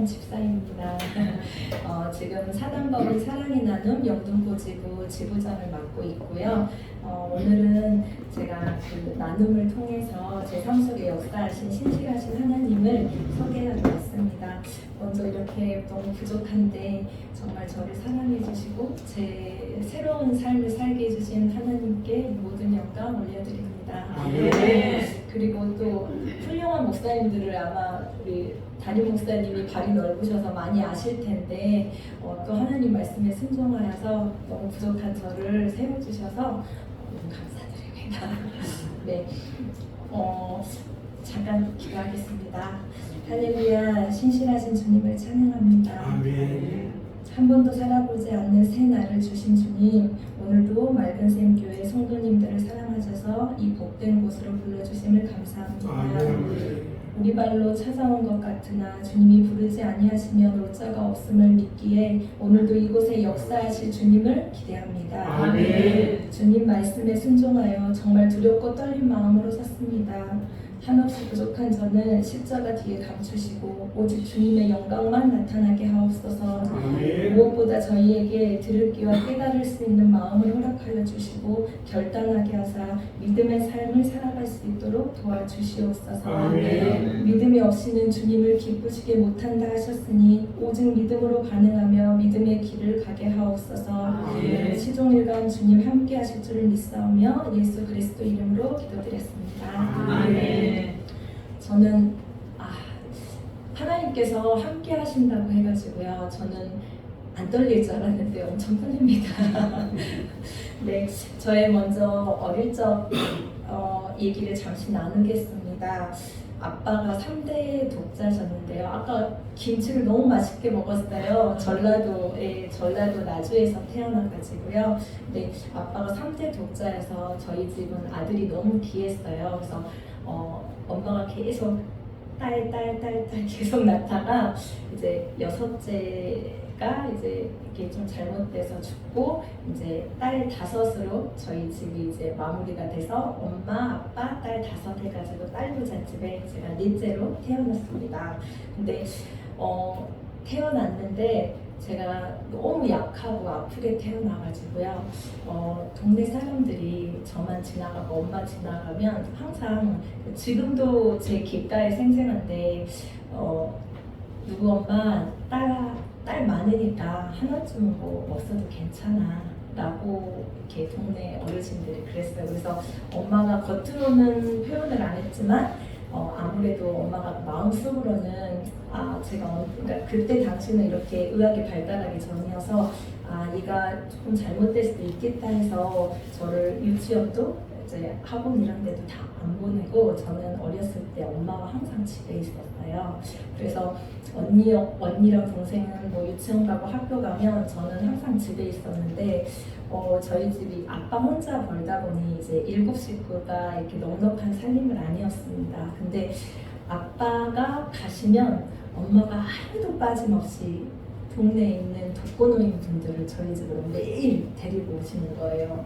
집사입니다. 지금 사단법인 사랑의 나눔 영등포지부 지부장을 맡고 있고요. 오늘은 제가 그 나눔을 통해서 제 삶 속에 역사하신 신실하신 하나님을 소개하러 왔습니다. 먼저 이렇게 너무 부족한데 정말 저를 사랑해 주시고 제 새로운 삶을 살게 해주신 하나님께 모든 영광 올려드립니다. 그리고 또 훌륭한 목사님들을 아마 우리 담임 목사님이 발이 넓으셔서 많이 아실 텐데 또 하나님 말씀에 순종하여서 너무 부족한 저를 세워주셔서 너무 감사드립니다. 네, 잠깐 기도하겠습니다. 할렐루야, 신실하신 주님을 찬양합니다. 한 번도 살아보지 않는 새 날을 주신 주님, 오늘도 맑은 샘 교회 성도님들을 사랑하셔서 이 복된 곳으로 불러주심을 감사합니다. 우리 발로 찾아온 것 같으나 주님이 부르지 아니하시면 올 자가 없음을 믿기에 오늘도 이곳에 역사하실 주님을 기대합니다. 아멘. 주님 말씀에 순종하여 정말 두렵고 떨린 마음으로 섰습니다. 한없이 부족한 저는 십자가 뒤에 감추시고 오직 주님의 영광만 나타나게 하옵소서. 아멘. 무엇보다 저희에게 들을 귀와 깨달을 수 있는 마음을 허락하여 주시고 결단하게 하사 믿음의 삶을 살아갈 수 있도록 도와주시옵소서. 아멘. 믿음이 없이는 주님을 기쁘시게 못한다 하셨으니 오직 믿음으로 반응하며 믿음의 길을 가게 하옵소서. 아멘. 시종일관 주님 함께 하실 줄을 믿사오며 예수 그리스도 이름으로 기도드렸습니다. 아멘. 저는 하나님께서 함께 하신다고 해가지고요, 저는 안 떨릴 줄 알았는데 엄청 떨립니다. 네, 저의 먼저 어릴 적 얘기를 잠시 나누겠습니다. 아빠가 3대 독자셨는데요. 아까 김치를 너무 맛있게 먹었어요. 전라도 나주에서 태어나가지고요. 네, 아빠가 3대 독자여서 저희 집은 아들이 너무 귀했어요. 그래서 엄마가 계속 딸 계속 낳다가 이제 여섯째가 이제 이렇게 좀 잘못돼서 죽고 이제 딸 5으로 저희 집이 이제 마무리가 돼서 엄마, 아빠, 딸 5 해가지고 딸부잣집에 제가 넷째로 태어났습니다. 근데 태어났는데 제가 너무 약하고 아프게 태어나가지고요. 동네 사람들이 저만 지나가고 엄마 지나가면 항상 지금도 제 귓가에 생생한데 누구 엄마 딸 많으니까 하나쯤은 뭐 없어도 괜찮아 라고 이렇게 동네 어르신들이 그랬어요. 그래서 엄마가 겉으로는 표현을 안 했지만 아무래도 엄마가 마음속으로는 그러니까 그때 당시는 이렇게 의학이 발달하기 전이어서 얘가 조금 잘못될 수도 있겠다 해서 저를 유치원도 이제 학원 이런 데도 다 안 보내고 저는 어렸을 때 엄마와 항상 집에 있었어요. 그래서 언니랑 동생은 뭐 유치원 가고 학교 가면 저는 항상 집에 있었는데 저희 집이 아빠 혼자 벌다 보니 이제 7 식구가 이렇게 넉넉한 살림은 아니었습니다. 근데 아빠가 가시면 엄마가 하루도 빠짐없이 동네에 있는 독거노인 분들을 저희 집으로 매일 데리고 오시는 거예요.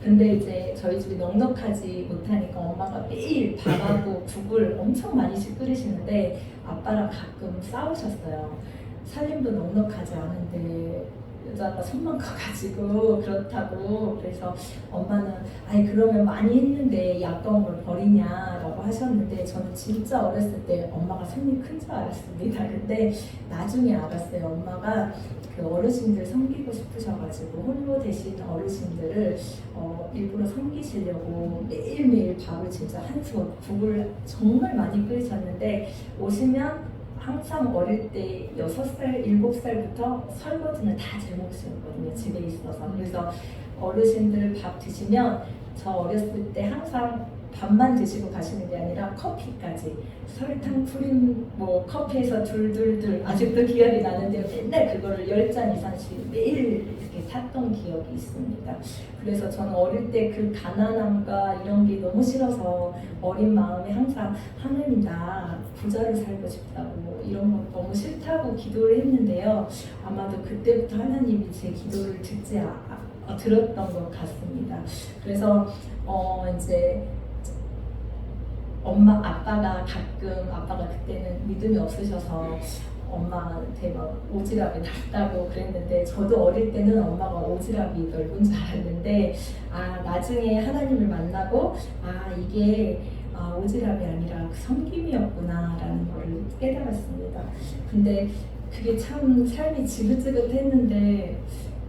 근데 이제 저희 집이 넉넉하지 못하니까 엄마가 매일 밥하고 국을 엄청 많이씩 끓이시는데 아빠랑 가끔 싸우셨어요. 살림도 넉넉하지 않은데 여자가 손만 커가지고 그렇다고. 그래서 엄마는 그러면 많이 했는데 아까운 걸 버리냐라고 하셨는데 저는 진짜 어렸을 때 엄마가 손이 큰 줄 알았습니다. 근데 나중에 알았어요. 엄마가 그 어르신들 섬기고 싶으셔가지고 홀로 되신 어르신들을 일부러 섬기시려고 매일매일 밥을 진짜 한솥 국을 정말 많이 끓이셨는데 오시면 항상 어릴 때 6살, 7살부터 설거지는 다 제 몫이었거든요. 집에 있어서. 그래서 어르신들 밥 드시면 저 어렸을 때 항상 밥만 드시고 가시는 게 아니라 커피까지 설탕 뿌린 커피에서 둘 아직도 기억이 나는데 맨날 그거를 10잔 이상씩 매일 이렇게 탔던 기억이 있습니다. 그래서 저는 어릴 때 그 가난함과 이런 게 너무 싫어서 어린 마음에 항상 하나님 나 부자로 살고 싶다고 이런 거 너무 싫다고 기도를 했는데요. 아마도 그때부터 하나님이 제 기도를 들었던 것 같습니다. 그래서 이제 아빠가 그때는 믿음이 없으셔서 엄마한테 막 오지랖이 넓다고 그랬는데 저도 어릴 때는 엄마가 오지랖이 넓은 줄 알았는데 나중에 하나님을 만나고 이게 오지랖이 아니라 섬김이었구나라는 걸 깨달았습니다. 근데 그게 참 삶이 지긋지긋했는데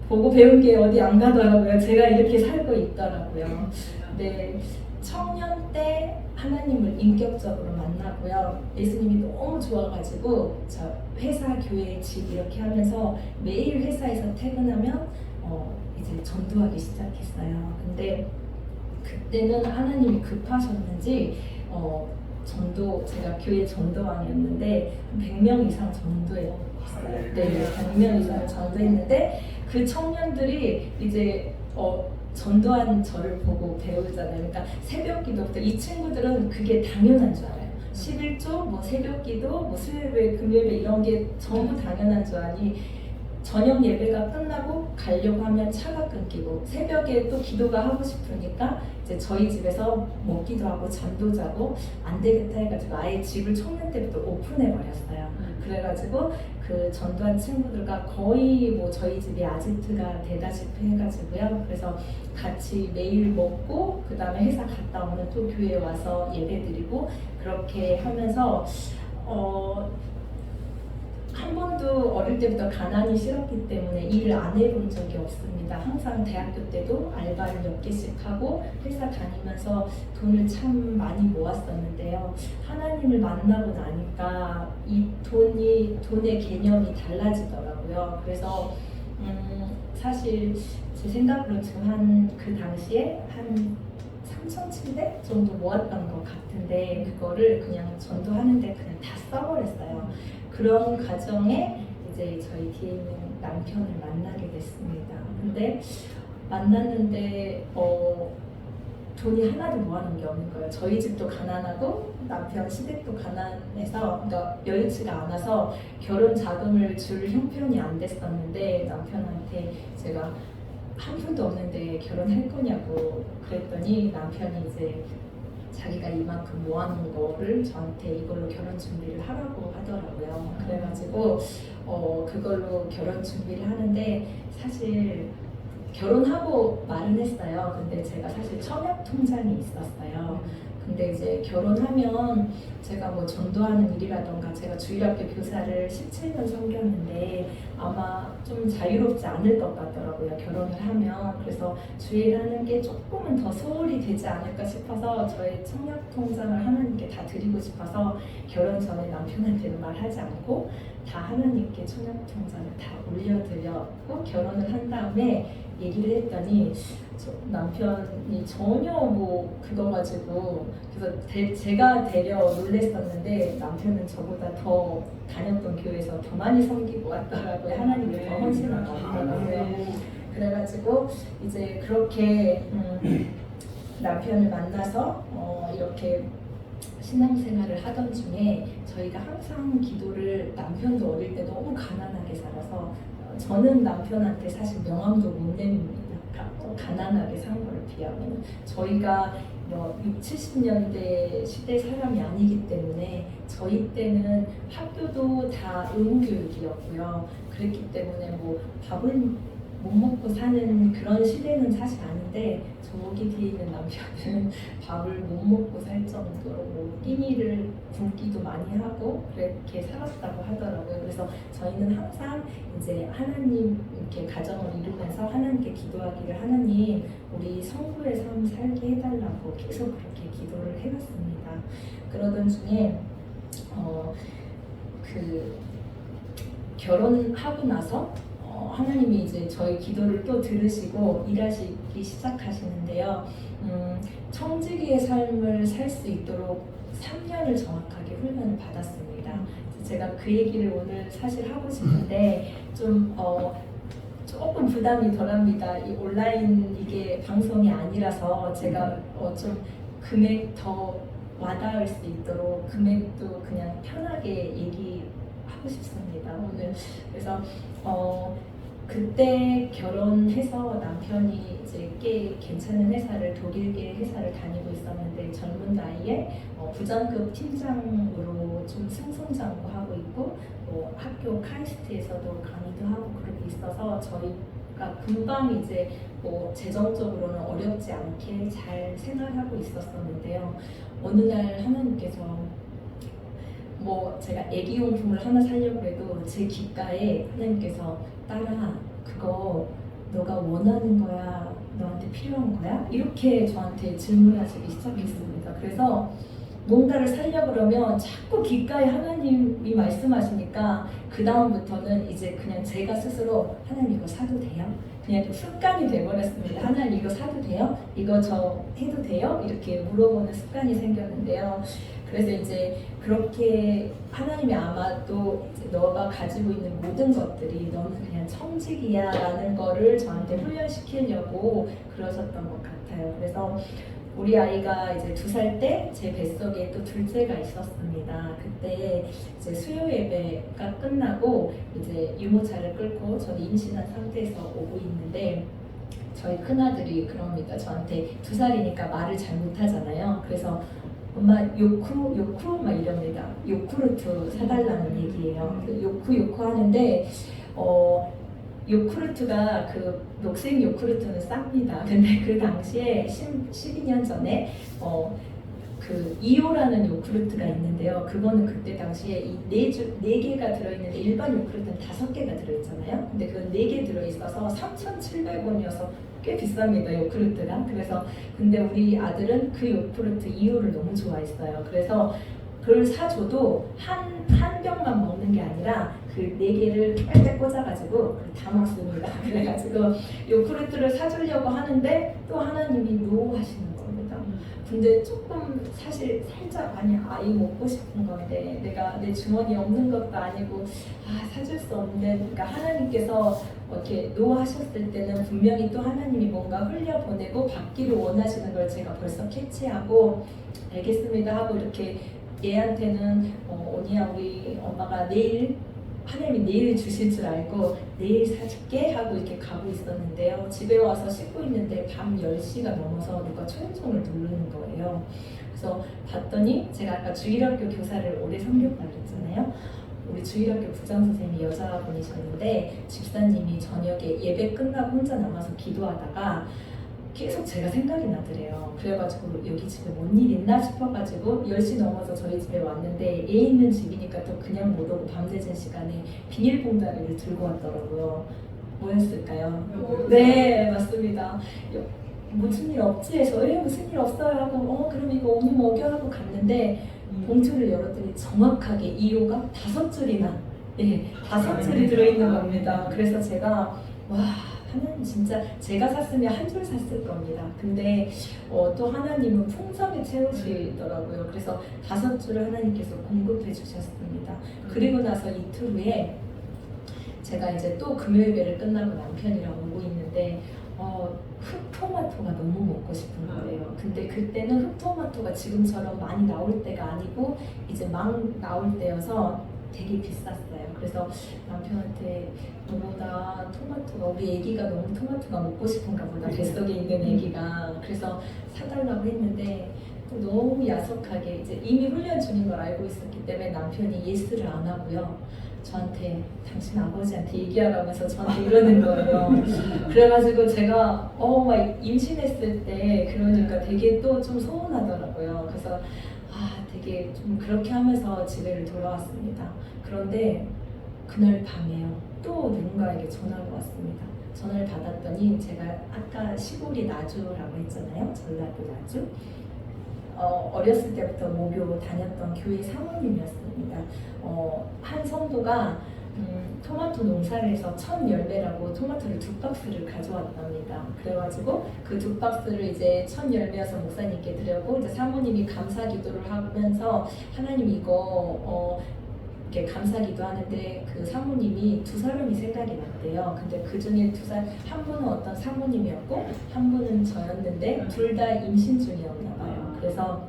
보고 배운 게 어디 안 가더라고요. 제가 이렇게 살고 있더라고요. 네, 청년 때 하나님을 인격적으로 만나고요. 예수님이 너무 좋아가지고 저 회사, 교회, 집 이렇게 하면서 매일 회사에서 퇴근하면 이제 전도하기 시작했어요. 근데 그때는 하나님이 급하셨는지 제가 교회 전도왕이었는데 100명 이상 전도했어요. 네, 100명 이상 전도했는데 그 청년들이 이제 전도한 저를 보고 배우잖아요. 그러니까 새벽기도부터 이 친구들은 그게 당연한 줄 알아요. 11조, 뭐 새벽기도, 뭐 수요일, 금요일 이런 게 전부 당연한 줄 아니 저녁 예배가 끝나고 가려고 하면 차가 끊기고 새벽에 또 기도가 하고 싶으니까 이제 저희 집에서 먹기도 하고 잠도 자고 안 되겠다 해가지고 아예 집을 청년 때부터 오픈해 버렸어요. 그래가지고 그 전도한 친구들과 거의 뭐 저희 집이 아지트가 되다시피 해가지고요. 그래서 같이 매일 먹고 그 다음에 회사 갔다 오면 또 교회에 와서 예배드리고 그렇게 하면서 한 번도 어릴 때부터 가난이 싫었기 때문에 일을 안 해본 적이 없습니다. 항상 대학교 때도 알바를 몇 개씩 하고 회사 다니면서 돈을 참 많이 모았었는데요. 하나님을 만나고 나니까 이 돈의 개념이 달라지더라고요. 그래서 사실 제 생각으로 지금 그 당시에 한 3,700 정도 모았던 것 같은데 그거를 그냥 전도하는데 그냥 다 써버렸어요. 그런 과정에 이제 저희 뒤에 있는 남편을 만나게 됐습니다. 근데 만났는데 돈이 하나도 모아놓은 게 없는 거예요. 저희 집도 가난하고 남편 시댁도 가난해서 그러니까 여유치가 않아서 결혼 자금을 줄 형편이 안 됐었는데 남편한테 제가 한 푼도 없는데 결혼할 거냐고 그랬더니 남편이 이제 자기가 이만큼 모아놓은 거를 저한테 이걸로 결혼 준비를 하라고 하더라고요. 그래가지고 그걸로 결혼 준비를 하는데 사실 결혼하고 말은 했어요. 근데 제가 사실 청약 통장이 있었어요. 근데 이제 결혼하면 제가 뭐 전도하는 일이라던가 제가 주일학교 교사를 17년 섬겼는데 아마 좀 자유롭지 않을 것 같더라고요. 결혼을 하면. 그래서 주일하는 게 조금은 더 소홀히 되지 않을까 싶어서 저의 청약 통장을 하나님께 다 드리고 싶어서 결혼 전에 남편한테는 말하지 않고 다 하나님께 청약 통장을 다 올려드렸고 결혼을 한 다음에 얘기를 했더니 남편이 전혀 뭐 그거 가지고 그래서 제가 되려 놀랬었는데 남편은 저보다 더 다녔던 교회에서 더 많이 섬기고 왔더라고요. 하나님을 더 헌신하고 왔더라고요. 그래가지고 이제 그렇게 남편을 만나서 이렇게 신앙생활을 하던 중에 저희가 항상 기도를 남편도 어릴 때 너무 가난하게 살아서 저는 남편한테 사실 명함도 못 냅니다. 가난하게 산 거를 비하면 저희가 뭐 60, 70년대 시대 사람이 아니기 때문에 저희 때는 학교도 다 의무교육이었고요. 그랬기 때문에 뭐 밥을 못 먹고 사는 그런 시대는 사실 아닌데 저기 뒤에 있는 남편은 밥을 못 먹고 살 정도로 뭐 끼니를 굶기도 많이 하고 그렇게 살았다고 하더라고요. 그래서 저희는 항상 이제 하나님 이렇게 가정을 이루면서 하나님께 기도하기를 하나님 우리 성도의 삶 살게 해달라고 계속 그렇게 기도를 해봤습니다. 그러던 중에 그 결혼하고 나서 하나님이 이제 저희 기도를 또 들으시고 일하시기 시작하시는데요. 청지기의 삶을 살 수 있도록 3년을 정확하게 훈련을 받았습니다. 제가 그 얘기를 오늘 사실 하고 싶은데 좀 조금 부담이 덜합니다. 이 온라인 이게 방송이 아니라서 제가 좀 금액 더 와닿을 수 있도록 금액도 그냥 편하게 얘기하고 싶습니다. 오늘 그래서 그때 결혼해서 남편이 이제 꽤 괜찮은 회사를 독일계 회사를 다니고 있었는데 젊은 나이에 부장급 팀장으로 좀 승승장구하고 있고 학교 카이스트에서도 강의도 하고 그러고 있어서 저희가 금방 이제 재정적으로는 어렵지 않게 잘 생활하고 있었었는데요. 어느 날 하나님께서 제가 애기용품을 하나 사려고 해도 제 귓가에 하나님께서 딸아 그거 너가 원하는 거야? 너한테 필요한 거야? 이렇게 저한테 질문하시기 시작했습니다. 그래서 뭔가를 사려고 그러면 자꾸 귓가에 하나님이 말씀하시니까 그 다음부터는 이제 그냥 제가 스스로 하나님 이거 사도 돼요? 그냥 습관이 돼버렸습니다. 하나님 이거 사도 돼요? 이거 저 해도 돼요? 이렇게 물어보는 습관이 생겼는데요. 그래서 이제 그렇게 하나님이 아마도 이제 너가 가지고 있는 모든 것들이 너는 그냥 청직이야 라는 거를 저한테 훈련시키려고 그러셨던 것 같아요. 그래서 우리 아이가 이제 2살 때 제 뱃속에 또 둘째가 있었습니다. 그때 이제 수요 예배가 끝나고 이제 유모차를 끌고 저는 임신한 상태에서 오고 있는데 저희 큰아들이 그럽니다. 저한테 2살이니까 말을 잘 못하잖아요. 그래서 엄마 요쿠 막 이럽니다. 요쿠르트 사달라는 얘기예요. 요쿠 하는데 요쿠르트가 그 녹색 요쿠르트는 쌉니다. 근데 그 당시에 12년 전에 그 이오라는 요구르트가 있는데요. 그거는 그때 당시에 이 네 개가 들어있는데 일반 요구르트는 5개가 들어있잖아요. 근데 그 4개 들어있어서 3,700원이어서 꽤 비쌉니다. 요구르트가. 그래서 근데 우리 아들은 그 요구르트 이오를 너무 좋아했어요. 그래서 그걸 사줘도 한 병만 먹는 게 아니라 그 4개를 빨대 꽂아가지고 다 먹습니다. 그래가지고 요구르트를 사주려고 하는데 또 하나님이 노 하시는 겁니다. 근데 조금 사실 살짝 아이 먹고 싶은 건데 내가 내 주머니에 없는 것도 아니고 사줄 수 없는데 그러니까 하나님께서 이렇게 노 하셨을 때는 분명히 또 하나님이 뭔가 흘려보내고 받기를 원하시는 걸 제가 벌써 캐치하고 알겠습니다 하고 이렇게 얘한테는 언니야 우리 엄마가 내일 하나님이 내일 주실 줄 알고 내일 사줄게 하고 이렇게 가고 있었는데요. 집에 와서 씻고 있는데 밤 10시가 넘어서 누가 초인종을 누르는 거예요. 그래서 봤더니 제가 아까 주일학교 교사를 오래 섬겼다고 그랬잖아요. 우리 주일학교 부장선생님이 여자분이셨는데 집사님이 저녁에 예배 끝나고 혼자 남아서 기도하다가 계속 제가 생각이 나더래요. 그래가지고 여기 집에 뭔 일 있나 싶어가지고 10시 넘어서 저희 집에 왔는데 애 있는 집이니까 또 그냥 못 오고 밤늦은 시간에 비닐봉다리를 들고 왔더라고요. 뭐였을까요? 네 맞습니다. 무슨 일 없지 해서 왜 무슨 일 없어요 하고 그럼 이거 오늘 먹여 하고 갔는데 봉투를 열었더니 정확하게 이호가 5줄이나 5줄이 들어있는 겁니다. 그래서 제가 하나님 진짜 제가 샀으면 한 줄 샀을 겁니다. 근데 또 하나님은 풍성히 채우시더라고요. 그래서 5줄을 하나님께서 공급해 주셨습니다. 그리고 나서 이틀 후에 제가 이제 또 금요일배를 끝나고 남편이랑 오고 있는데 흑토마토가 너무 먹고 싶은 거예요. 근데 그때는 흑토마토가 지금처럼 많이 나올 때가 아니고 이제 막 나올 때여서 되게 비쌌어요. 그래서 남편한테 너무나 토마토가 우리 애기가 너무 토마토가 먹고 싶은가 보다 뱃속에 있는 애기가 그래서 사달라고 했는데 또 너무 야속하게 이제 이미 훈련 중인 걸 알고 있었기 때문에 남편이 예스를 안 하고요. 저한테 당신 아버지한테 얘기하라면서 저한테 이러는 거예요. 그래가지고 제가 막 임신했을 때 그러니까 되게 또 좀 서운하더라고요. 그래서 되게 좀 그렇게 하면서 집에를 돌아왔습니다. 그런데 그날 밤에요. 또 누군가에게 전화가 왔습니다. 전화를 받았더니 제가 아까 시골이 나주라고 했잖아요. 전라도 나주. 어렸을 때부터 모교 다녔던 교회 사모님이었습니다. 한 성도가 토마토 농사를 해서 첫 열매라고 토마토를 2박스를 가져왔답니다. 그래가지고 그 2박스를 이제 첫 열매여서 목사님께 드렸고 이제 사모님이 감사 기도를 하면서 하나님 이거 이렇게 감사 기도하는데 그 사모님이 2사람이 생각이 났대요. 근데 그 중에 한 분은 어떤 사모님이었고 한 분은 저였는데 둘 다 임신 중이었나 봐요. 그래서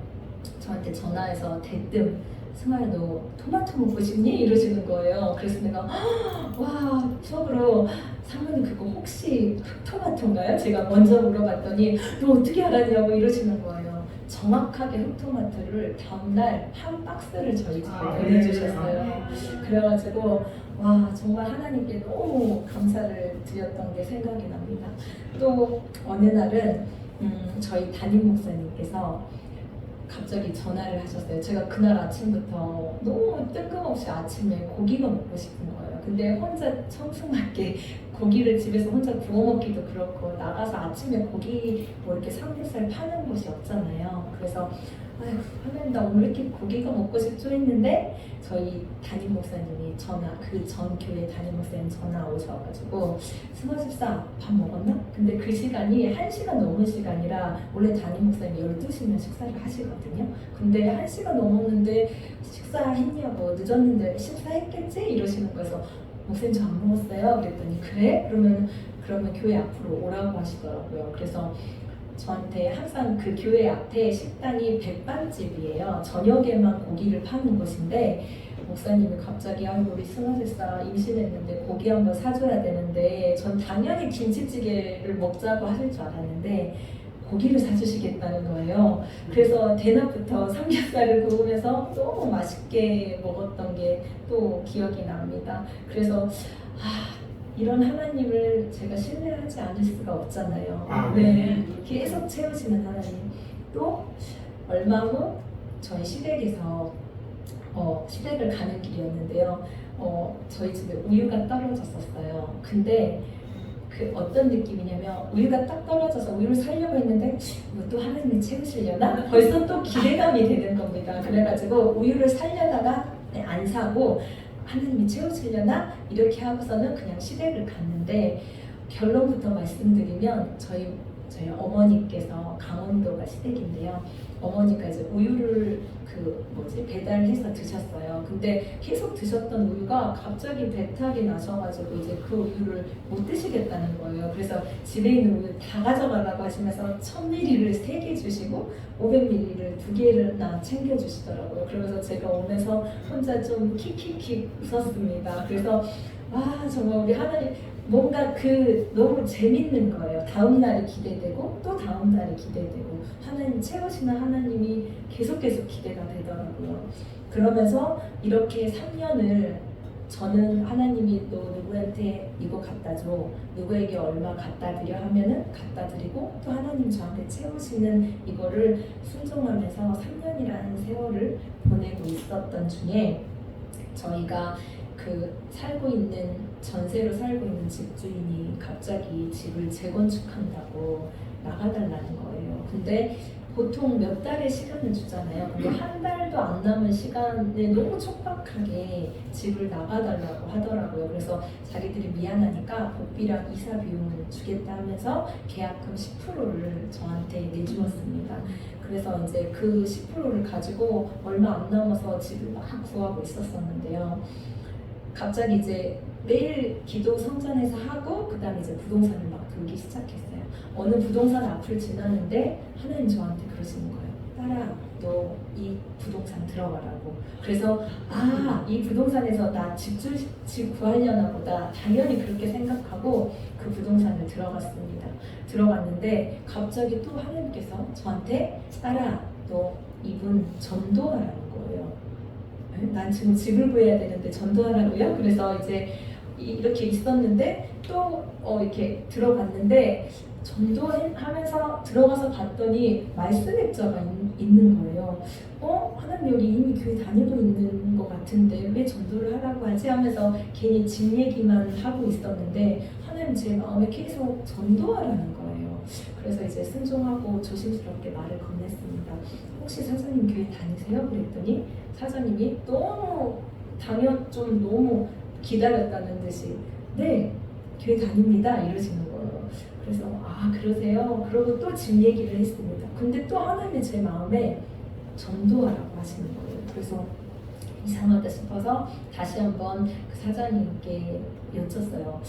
저한테 전화해서 대뜸 승아야 너 토마토 먹고 싶니? 이러시는 거예요. 그래서 내가 와 속으로 사모님 그거 혹시 흑토마토인가요? 제가 먼저 물어봤더니 너 어떻게 알았냐고 이러시는 거예요. 정확하게 흑토마토를 다음날 한 박스를 저희 집에 보내주셨어요. 그래가지고 와 정말 하나님께 너무 감사를 드렸던 게 생각이 납니다. 또 어느 날은 저희 담임 목사님께서 갑자기 전화를 하셨어요. 제가 그날 아침부터 너무 뜬금없이 아침에 고기가 먹고 싶은 거예요. 근데 혼자 청승맞게 고기를 집에서 혼자 구워 먹기도 그렇고 나가서 아침에 고기 뭐 이렇게 삼겹살 파는 곳이 없잖아요. 그래서 아휴 하나님 나 오늘 이렇게 고기가 먹고 싶죠 했는데 저희 담임 목사님이 그 전 교회 담임 목사님 전화 오셔가지고 승아 집사 밥 먹었나? 근데 그 시간이 1시간 넘은 시간이라 원래 담임 목사님 12시면 식사를 하시거든요. 근데 1시간 넘었는데 식사했냐고 늦었는데 식사했겠지? 이러시는 거여서 목사님 저 안 먹었어요. 그랬더니 그래? 그러면 교회 앞으로 오라고 하시더라고요. 그래서 저한테 항상 그 교회 앞에 식당이 백반집이에요. 저녁에만 고기를 파는 곳인데 목사님이 갑자기 우리 승아 집사 임신했는데 고기 한번 사줘야 되는데 전 당연히 김치찌개를 먹자고 하실 줄 알았는데 고기를 사주시겠다는 거예요. 그래서 대낮부터 삼겹살을 구우면서 너무 맛있게 먹었던 게 또 기억이 납니다. 그래서 이런 하나님을 제가 신뢰하지 않을 수가 없잖아요. 네, 계속 채우시는 하나님. 또 얼마 후 저희 시댁에서 시댁을 가는 길이었는데요. 저희 집에 우유가 떨어졌었어요. 근데 그 어떤 느낌이냐면 우유가 딱 떨어져서 우유를 사려고 했는데 뭐 또 하나님이 채우시려나? 벌써 또 기대감이 되는 겁니다. 그래가지고 우유를 사려다가 안 사고 하나님이 채우시려나? 이렇게 하고서는 그냥 시댁을 갔는데 결론부터 말씀드리면 저희 어머니께서 강원도가 시댁인데요. 어머니가 이제 우유를 배달해서 드셨어요. 근데 계속 드셨던 우유가 갑자기 배탈이 나셔가지고 이제 그 우유를 못 드시겠다는 거예요. 그래서 집에 있는 우유 다 가져가라고 하시면서 1000ml를 3개 주시고 500ml를 2개나 챙겨주시더라고요. 그러면서 제가 오면서 혼자 좀 킥킥킥 웃었습니다. 그래서 정말 우리 하나님 뭔가 너무 재밌는 거예요. 다음 날이 기대되고 또 다음 날이 기대되고 하나님 채우시는 하나님이 계속 기대가 되더라고요. 그러면서 이렇게 3년을 저는 하나님이 또 누구한테 이거 갖다 줘, 누구에게 얼마 갖다 드려 하면은 갖다 드리고 또 하나님 저한테 채우시는 이거를 순종하면서 3년이라는 세월을 보내고 있었던 중에 저희가 전세로 살고 있는 집주인이 갑자기 집을 재건축한다고 나가달라는 거예요. 근데 보통 몇 달의 시간을 주잖아요. 근데 한 달도 안 남은 시간에 너무 촉박하게 집을 나가달라고 하더라고요. 그래서 자기들이 미안하니까 복비랑 이사 비용을 주겠다 하면서 계약금 10%를 저한테 내주었습니다. 그래서 이제 그 10%를 가지고 얼마 안 남아서 집을 막 구하고 있었었는데요. 갑자기 이제 매일 기도 성전에서 하고 그 다음에 이제 부동산을 막 돌기 시작했어요. 어느 부동산 앞을 지나는데 하나님 저한테 그러시는 거예요. 딸아, 너 이 부동산 들어가라고. 그래서 이 부동산에서 나 집 구하려나 보다 당연히 그렇게 생각하고 그 부동산을 들어갔습니다. 들어갔는데 갑자기 또 하나님께서 저한테 딸아, 너 이분 전도하라는 거예요. 난 지금 집을 구해야 되는데 전도하라고요? 그래서 이제 이렇게 있었는데 또 이렇게 들어갔는데 전도하면서 들어가서 봤더니 말씀 액자가 있는 거예요. 하나님 여기 이미 교회 다니고 있는 것 같은데 왜 전도를 하라고 하지? 하면서 괜히 집 얘기만 하고 있었는데 하나님 제 마음에 계속 전도하라는 거예요. 그래서 이제 순종하고 조심스럽게 말을 건넸습니다. 혹시 사장님 교회 다니세요? 그랬더니 사장님이 너무 너무 기다렸다는 듯이 네, 교회 다닙니다 이러시는 거예요. 그래서 그러세요? 그러고 또 집 얘기를 했습니다. 근데 또 하나님이 제 마음에 전도하라고 하시는 거예요. 그래서 이상하다 싶어서 다시 한번 그 사장님께 여쭸어요.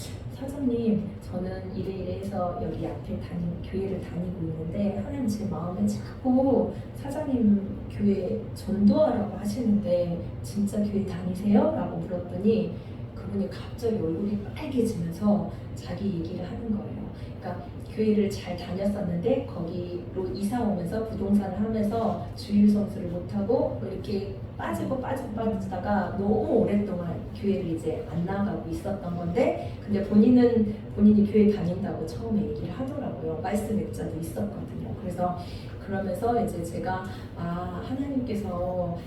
사장님, 저는 이래 해서 여기 앞에 교회를 다니고 있는데 하나님 제 마음에 자꾸 사장님 교회 전도하라고 하시는데 진짜 교회 다니세요? 라고 물었더니 그분이 갑자기 얼굴이 빨개지면서 자기 얘기를 하는 거예요. 그러니까 교회를 잘 다녔었는데 거기로 이사 오면서 부동산을 하면서 주일 성수를 못하고 이렇게 빠지다가 너무 오랫동안 교회를 이제 안 나가고 있었던 건데, 근데 본인이 교회 다닌다고 처음에 얘기를 하더라고요. 말씀 액자도 있었거든요. 그래서 그러면서 이제 제가 하나님께서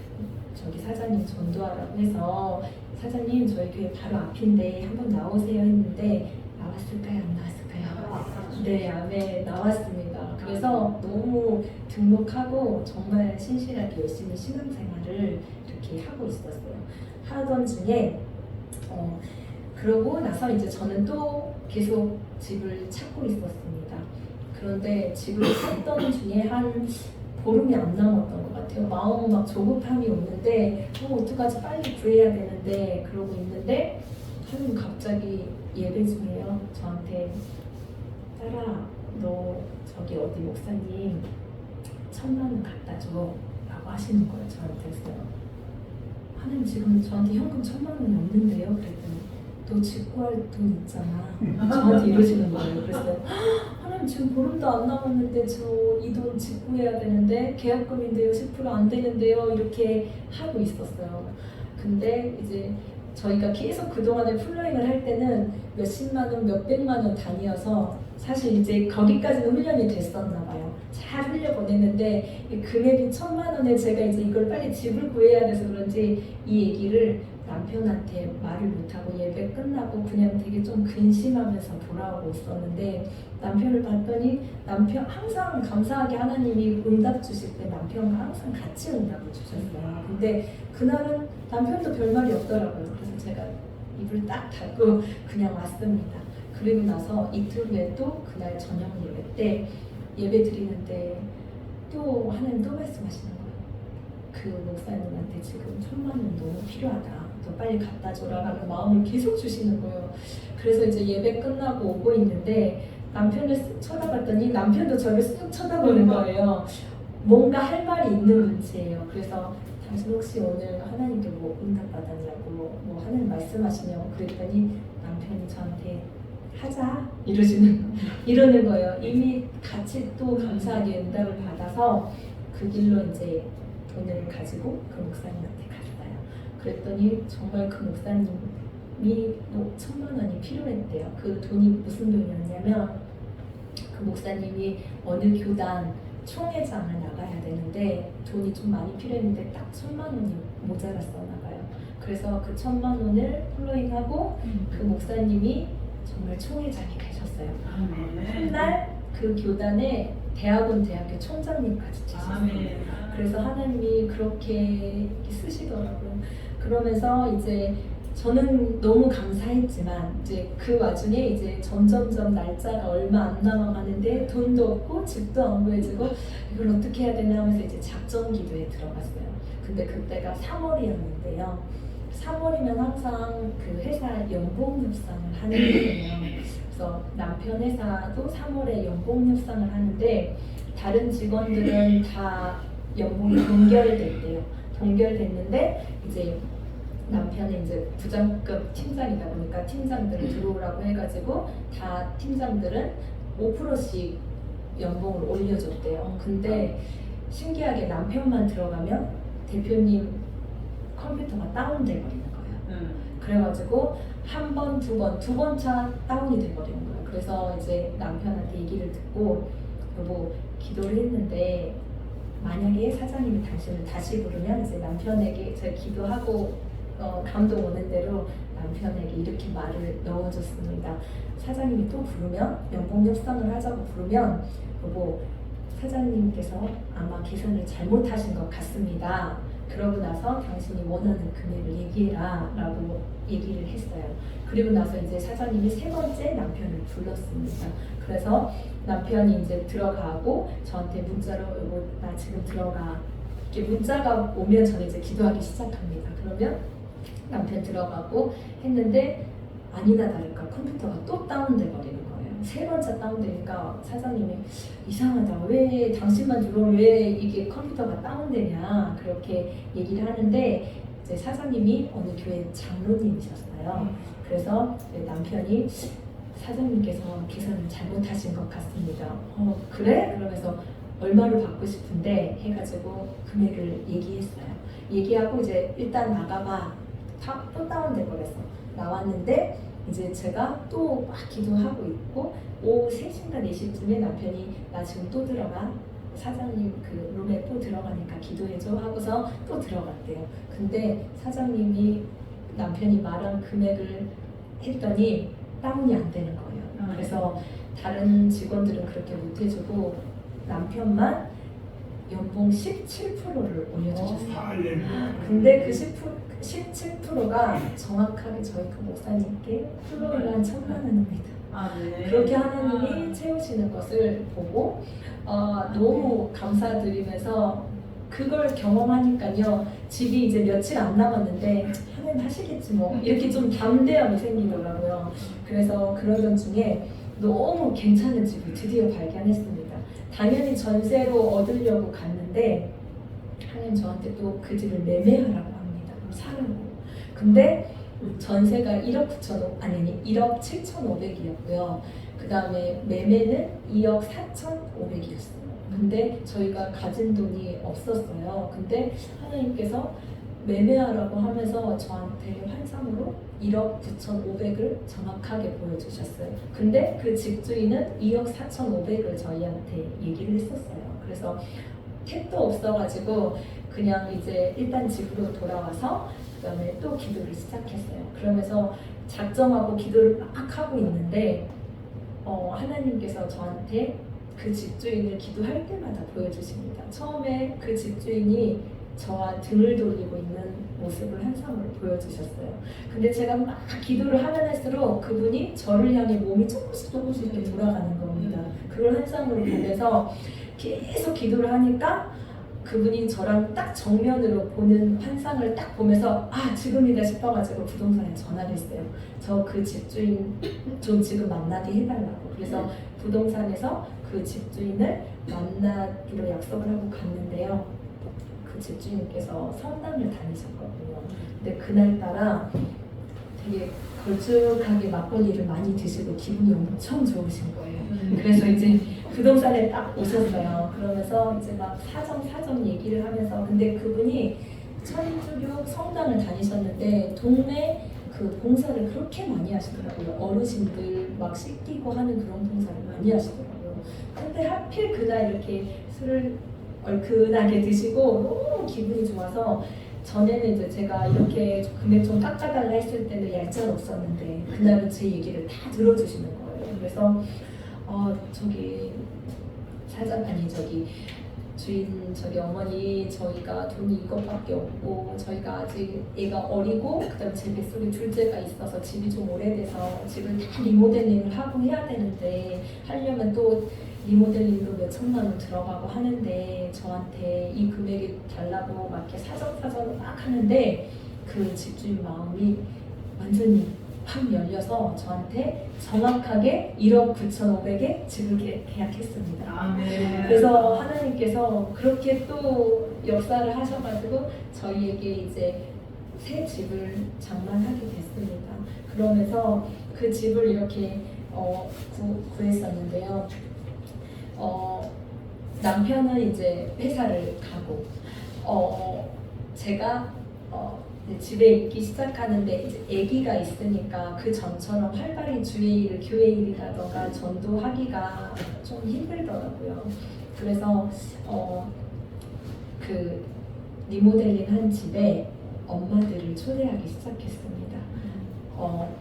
저기 사장님 전도하라고 해서 사장님 저희 교회 바로 앞인데 한번 나오세요 했는데 나왔을까요? 안 나왔을까요? 네, 아멘, 나왔습니다. 그래서 너무 등록하고 정말 신실하게 열심히 신앙생활을 이렇게 하고 있었어요. 하던 중에 그러고 나서 이제 저는 또 계속 집을 찾고 있었습니다. 그런데 집을 찾던 중에 한 보름이 안 남았던 것 같아요. 마음 막 조급함이 오는데 어떡하지, 빨리 구해야 되는데 그러고 있는데 하나님 갑자기 예배 중에요 저한테 딸아, 너 저기 어디 목사님 1,000만 원 갖다 줘 라고 하시는 거예요. 저한테서요. 하나님 지금 저한테 현금 1,000만 원이 없는데요. 그랬더니 너 집 구할 돈 있잖아. 저한테 이러시는 거예요. 그래서 하나님 지금 보름도 안 남았는데 저 이 돈 집 구해야 되는데 계약금인데요 10% 안 되는데요 이렇게 하고 있었어요. 근데 이제 저희가 계속 그동안에 플로잉을 할 때는 몇십만 원, 몇백만 원 단위여서 사실 이제 거기까지는 훈련이 됐었나 봐요. 잘 흘려보냈는데 이 금액이 1,000만 원에 제가 이제 이걸 빨리 집을 구해야 돼서 그런지 이 얘기를 남편한테 말을 못하고 예배 끝나고 그냥 되게 좀 근심하면서 돌아오고 있었는데 남편을 봤더니 남편 항상 감사하게 하나님이 응답 주실 때 남편과 항상 같이 응답을 주셨어요. 근데 그날은 남편도 별말이 없더라고요. 그래서 제가 입을 딱 닫고 그냥 왔습니다. 그리고 나서 이틀 후에 또 그날 저녁 예배 때 예배 드리는데 또 하나님 또 말씀하시는 거예요. 그 목사님한테 지금 1,000만 원 너무 필요하다. 너 빨리 갖다 줘라라는 마음을 계속 주시는 거예요. 그래서 이제 예배 끝나고 오고 있는데 남편을 쓱 쳐다봤더니 남편도 저를 쓱 쳐다보는 거예요. 뭔가 할 말이 있는 눈치예요. 그래서 당신 혹시 오늘 하나님께 뭐 응답 받았냐고 뭐 하나님 말씀하시냐고 그랬더니 남편이 저한테 하자 이러는 거예요. 이미 같이 또 감사하게 응답을 받아서 그 길로 이제 돈을 가지고 그 목사님한테 갔어요. 그랬더니 정말 그 목사님이 1,000만 원이 필요했대요. 그 돈이 무슨 돈이었냐면 그 목사님이 어느 교단 총회장을 나가야 되는데 돈이 좀 많이 필요했는데 딱 1,000만 원이 모자랐었나 봐요. 그래서 그 1,000만 원을 플로잉하고 그 목사님이 정말 총회장이 되셨어요. 훗날 그 교단의 대학교 총장님까지 되셨어요. 그래서 하나님이 그렇게 쓰시더라고요. 그러면서 이제 저는 너무 감사했지만 이제 그 와중에 이제 점점점 날짜가 얼마 안 남아가는데 돈도 없고 집도 안 구해지고 이걸 어떻게 해야 되나 하면서 이제 작전 기도에 들어갔어요. 근데 그때가 3월이었는데요. 3월이면 항상 그 회사 연봉 협상을 하는 거예요. 그래서 남편 회사도 3월에 연봉 협상을 하는데 다른 직원들은 다 연봉이 동결됐대요. 동결됐는데 이제 남편은 이제 부장급 팀장이다 보니까 팀장들을 들어오라고 해가지고 다 팀장들은 5%씩 연봉을 올려줬대요. 근데 신기하게 남편만 들어가면 대표님 컴퓨터가 다운돼 버리는 거예요. 그래가지고 한 번, 두 번 차 다운이 돼버리는 거예요. 그래서 이제 남편한테 얘기를 듣고 여보 기도를 했는데 만약에 사장님이 당신을 다시 부르면 이제 남편에게 제가 기도하고 감동 오는 대로 남편에게 이렇게 말을 넣어줬습니다. 사장님이 또 부르면 연봉 협상을 하자고 부르면 여보 사장님께서 아마 계산을 잘못하신 것 같습니다. 그러고 나서 당신이 원하는 금액을 얘기해라 라고 얘기를 했어요. 그리고 나서 이제 사장님이 세 번째 남편을 불렀습니다. 그래서 남편이 이제 들어가고 저한테 문자로 여보 나 지금 들어가 이렇게 문자가 오면 저는 이제 기도하기 시작합니다. 그러면 남편 들어가고 했는데 아니나 다를까 컴퓨터가 또 다운돼 버리는 거예요. 세 번째 다운되니까 사장님이 이상하다. 왜 당신만 들어오면 왜 이게 컴퓨터가 다운되냐 그렇게 얘기를 하는데 이제 사장님이 어느 교회 장로님이셨어요. 그래서 남편이 사장님께서 계산을 잘못하신 것 같습니다. 그래? 그러면서 얼마를 받고 싶은데 해가지고 금액을 얘기했어요. 얘기하고 이제 일단 나가봐. 또 다운돼 버렸어. 나왔는데 이제 제가 또 막 기도하고 있고 오후 3시인가 4시쯤에 남편이 나 지금 또 들어가. 사장님 그 룸에 또 들어가니까 기도해줘 하고서 또 들어갔대요. 근데 사장님이 남편이 말한 금액을 했더니 다운이 안 되는 거예요. 그래서 다른 직원들은 그렇게 못 해주고 남편만 연봉 17%를 올려주셨어요. 근데 그 17%가 정확하게 저희 그 목사님께 플로를 한 1,000만 원입니다. 그렇게 하나님이 채우시는 것을 보고 너무 감사드리면서 그걸 경험하니까요. 집이 이제 며칠 안 남았는데 하나님 하시겠지 뭐 이렇게 좀 담대함이 생기더라고요. 그래서 그러던 중에 너무 괜찮은 집을 드디어 발견했습니다. 당연히 전세로 얻으려고 갔는데 하나님 저한테 또 그 집을 매매하라고 합니다. 그럼 사라고. 근데 전세가 1억 7,500이었고요. 그 다음에 매매는 2억 4,500이었어요. 근데 저희가 가진 돈이 없었어요. 근데 하나님께서 매매하라고 하면서 저한테 환상으로 1억 9,500을 정확하게 보여주셨어요. 근데 그 집주인은 2억 4,500을 저희한테 얘기를 했었어요. 그래서 택도 없어가지고 그냥 이제 일단 집으로 돌아와서 그 다음에 또 기도를 시작했어요. 그러면서 작정하고 기도를 막 하고 있는데 하나님께서 저한테 그 집주인을 기도할 때마다 보여주십니다. 처음에 그 집주인이 저와 등을 돌리고 있는 모습을 환상으로 보여주셨어요. 근데 제가 막 기도를 하면 할수록 그분이 저를 향해 몸이 조금씩 이렇게 돌아가는 겁니다. 그걸 환상으로 보면서 계속 기도를 하니까 그분이 저랑 딱 정면으로 보는 환상을 딱 보면서 지금이다 싶어가지고 부동산에 전화를 했어요. 저 그 집주인 좀 지금 만나게 해달라고. 그래서 부동산에서 그 집주인을 만나기로 약속을 하고 갔는데요. 그 집주인께서 성당을 다니셨거든요. 근데 그날따라 되게 걸쭉하게 막걸리를 많이 드시고 기분이 엄청 좋으신 거예요. 그래서 이제 부동산에 딱 오셨어요. 그러면서 이제 막 사정 얘기를 하면서 근데 그분이 천주교 성당을 다니셨는데 동네 그 봉사를 그렇게 많이 하시더라고요. 어르신들 막 씻기고 하는 그런 봉사를 많이 하시더라고요. 근데 하필 그날 이렇게 술을 얼큰하게 드시고 너무 기분이 좋아서 전에는 이제 제가 이렇게 금액 좀 깎아달라 했을 때는 얄짤없었는데 그날은 제 얘기를 다 들어주시는 거예요. 그래서 저기 주인 어머니 저희가 돈이 이것밖에 없고 저희가 아직 애가 어리고 그다음 제 뱃속에 둘째가 있어서 집이 좀 오래돼서 집을 다 리모델링을 하고 해야 되는데 하려면 또 리모델링도 몇 천만 원 들어가고 하는데 저한테 이 금액이 달라고 막 이렇게 사정사정을 막 하는데 그 집주인 마음이 완전히 확 열려서 저한테 정확하게 1억 9,500에 집을 계약했습니다. 아멘. 그래서 하나님께서 그렇게 또 역사를 하셔가지고 저희에게 이제 새 집을 장만하게 됐습니다. 그러면서 그 집을 이렇게 구했었는데요. 남편은 이제 회사를 가고 제가 집에 있기 시작하는데 이제 아기가 있으니까 그 전처럼 활발히 주일 교회 일이라던가 전도하기가 좀 힘들더라고요. 그래서 그 리모델링 한 집에 엄마들을 초대하기 시작했습니다.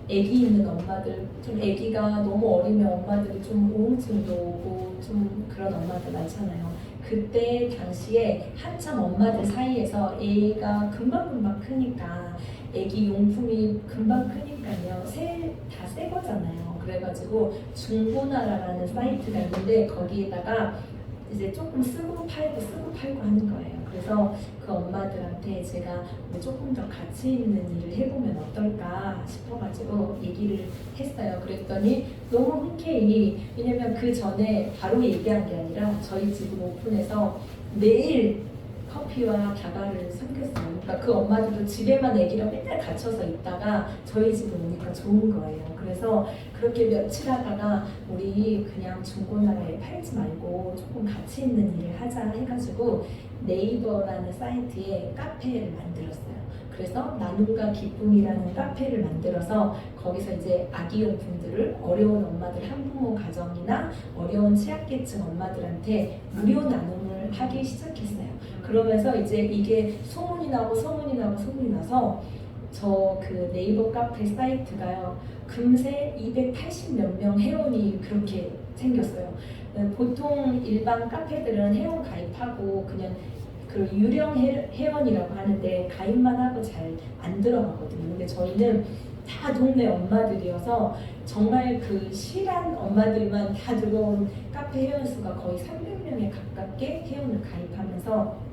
아기 있는 엄마들, 좀 아기가 너무 어리면 엄마들이 좀 우울증도 오고 좀 그런 엄마들 많잖아요. 그때 당시에 한참 엄마들 사이에서 애가 금방금방 크니까 애기 용품이 금방 크니까요. 다 새 거잖아요. 그래가지고 중고나라라는 사이트가 있는데 거기에다가 이제 조금 쓰고 팔고 하는 거예요. 그래서 그 엄마들한테 제가 조금 더 가치 있는 일을 해보면 어떨까 싶어가지고 얘기를 했어요. 그랬더니 너무 흔쾌히, 왜냐면 그 전에 바로 얘기한 게 아니라 저희 집을 오픈해서 매일 커피와 다과를 삼켰어요. 그러니까 그 엄마들도 집에만 애기랑 맨날 갇혀서 있다가 저희 집에 오니까 좋은 거예요. 그래서 그렇게 며칠 하다가 우리 그냥 중고나라에 팔지 말고 조금 가치 있는 일을 하자 해가지고 네이버라는 사이트에 카페를 만들었어요. 그래서 나눔과 기쁨이라는 카페를 만들어서 거기서 이제 아기용품들을 어려운 엄마들, 한부모 가정이나 어려운 취약계층 엄마들한테 무료 나눔을 하기 시작했어요. 그러면서 이제 이게 소문이 나서 저 그 네이버 카페 사이트가요, 금세 280 몇 명 회원이 그렇게 생겼어요. 보통 일반 카페들은 회원 가입하고 그냥 그 유령 회원이라고 하는데 가입만 하고 잘 안 들어가거든요. 근데 저희는 다 동네 엄마들이어서 정말 그 실한 엄마들만 다 들어온 카페 회원 수가 거의 300명에 가깝게 회원을 가입하면서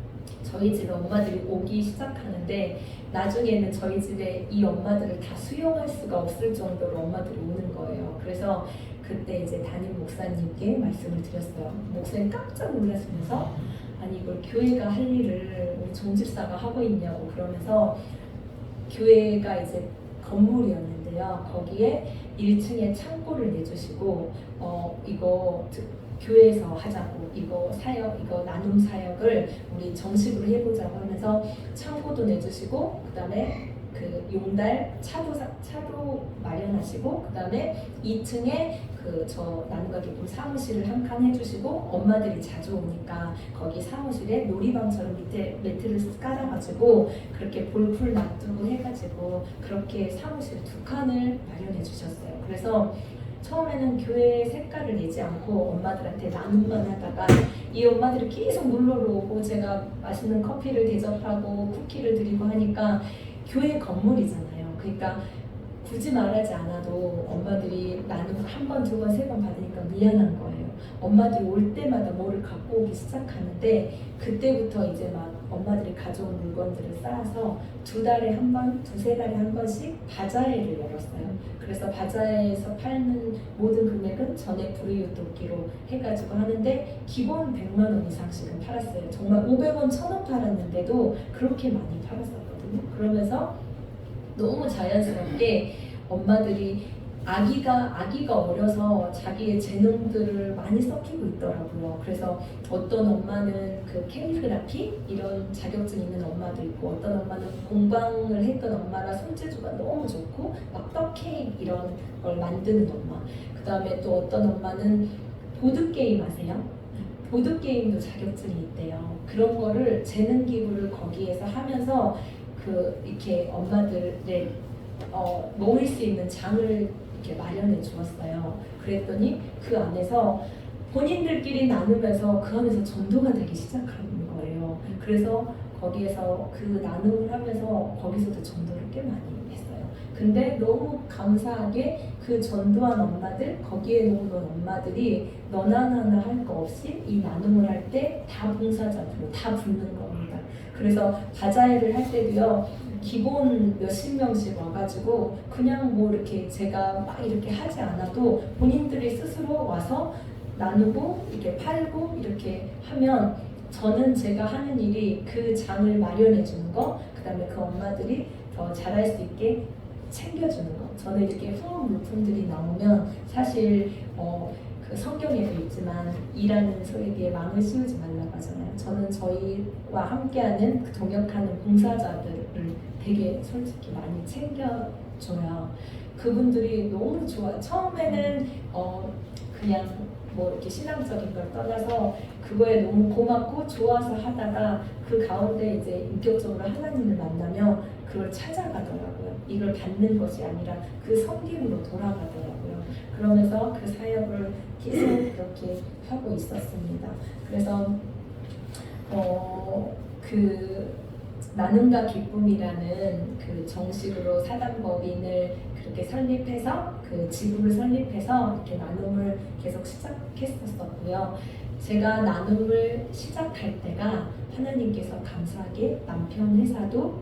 저희 집에 엄마들이 오기 시작하는데 나중에는 저희 집에 이 엄마들을 다 수용할 수가 없을 정도로 엄마들이 오는 거예요. 그래서 그때 이제 담임 목사님께 말씀을 드렸어요. 목사님 깜짝 놀라시면서 아니 이걸 교회가 할 일을 우리 종집사가 하고 있냐고 그러면서, 교회가 이제 건물이었는데요. 거기에 1층에 창고를 내주시고 이거 교회에서 하자고, 이거 나눔 사역을 우리 정식으로 해보자고 하면서 창고도 내주시고, 그 다음에 그 용달 차도 마련하시고, 그 다음에 2층에 그 저 나눔과 기쁨 사무실을 한 칸 해주시고, 엄마들이 자주 오니까 거기 사무실에 놀이방처럼 밑에 매트를 깔아가지고 그렇게 볼풀 놔두고 해가지고 그렇게 사무실 2칸을 마련해 주셨어요. 그래서 처음에는 교회 색깔을 내지 않고 엄마들한테 나눔만 하다가 이 엄마들이 계속 놀러를 오고 제가 맛있는 커피를 대접하고 쿠키를 드리고 하니까 교회 건물이잖아요. 그러니까 굳이 말하지 않아도 엄마들이 나눔 한 번, 두 번, 세 번 받으니까 미안한 거예요. 엄마들이 올 때마다 뭐를 갖고 오기 시작하는데 그때부터 이제 막 엄마들이 가져온 물건들을 쌓아서 2달에 한 번, 2~3달에 한 번씩 바자회를 열었어요. 그래서 바자회에서 팔는 모든 금액은 전액 불이웃돕기로 해가지고 하는데 기본 100만 원 이상씩은 팔았어요. 정말 500원, 1000원 팔았는데도 그렇게 많이 팔았었거든요. 그러면서 너무 자연스럽게 엄마들이 아기가 어려서 자기의 재능들을 많이 섞이고 있더라고요. 그래서 어떤 엄마는 그 캘리그라피 이런 자격증 있는 엄마도 있고, 어떤 엄마는 공방을 했던 엄마라 손재주가 너무 좋고 막 떡케이크 이런 걸 만드는 엄마, 그 다음에 또 어떤 엄마는 보드게임 아세요? 보드게임도 자격증이 있대요. 그런 거를 재능 기부를 거기에서 하면서 이렇게 엄마들의 모일 수 있는 장을 이렇게 마련해 주었어요. 그랬더니 그 안에서 본인들끼리 나누면서 그 안에서 전도가 되기 시작하는 거예요. 그래서 거기에서 그 나눔을 하면서 거기서도 전도를 꽤 많이 했어요. 근데 너무 감사하게 그 전도한 엄마들, 거기에 놓은 엄마들이 너나 나나 할 거 없이 이 나눔을 할 때 다 봉사자들로 다 붙는 겁니다. 그래서 바자회를 할 때도요, 기본 몇십 명씩 와가지고 그냥 뭐 이렇게 제가 막 이렇게 하지 않아도 본인들이 스스로 와서 나누고 이렇게 팔고 이렇게 하면 저는 제가 하는 일이 그 장을 마련해 주는 거, 그 다음에 그 엄마들이 더 잘할 수 있게 챙겨주는 거. 저는 이렇게 후원 물품들이 나오면 사실 그 성경에도 있지만 일하는 소에게 망을 씌우지 말라고 하잖아요. 저는 저희와 함께하는 그 동역하는 봉사자들을 되게 솔직히 많이 챙겨줘요. 그분들이 너무 좋아요. 처음에는 그냥 뭐 이렇게 신앙적인 걸 떠나서 그거에 너무 고맙고 좋아서 하다가 그 가운데 이제 인격적으로 하나님을 만나며 그걸 찾아가더라고요. 이걸 받는 것이 아니라 그 섬김으로 돌아가더라고요. 그러면서 그 사역을 계속 그렇게 하고 있었습니다. 그래서 그 나눔과 기쁨이라는 그 정식으로 사단법인을 그렇게 설립해서 그 지부를 설립해서 이렇게 나눔을 계속 시작했었고요. 제가 나눔을 시작할 때가 하나님께서 감사하게 남편 회사도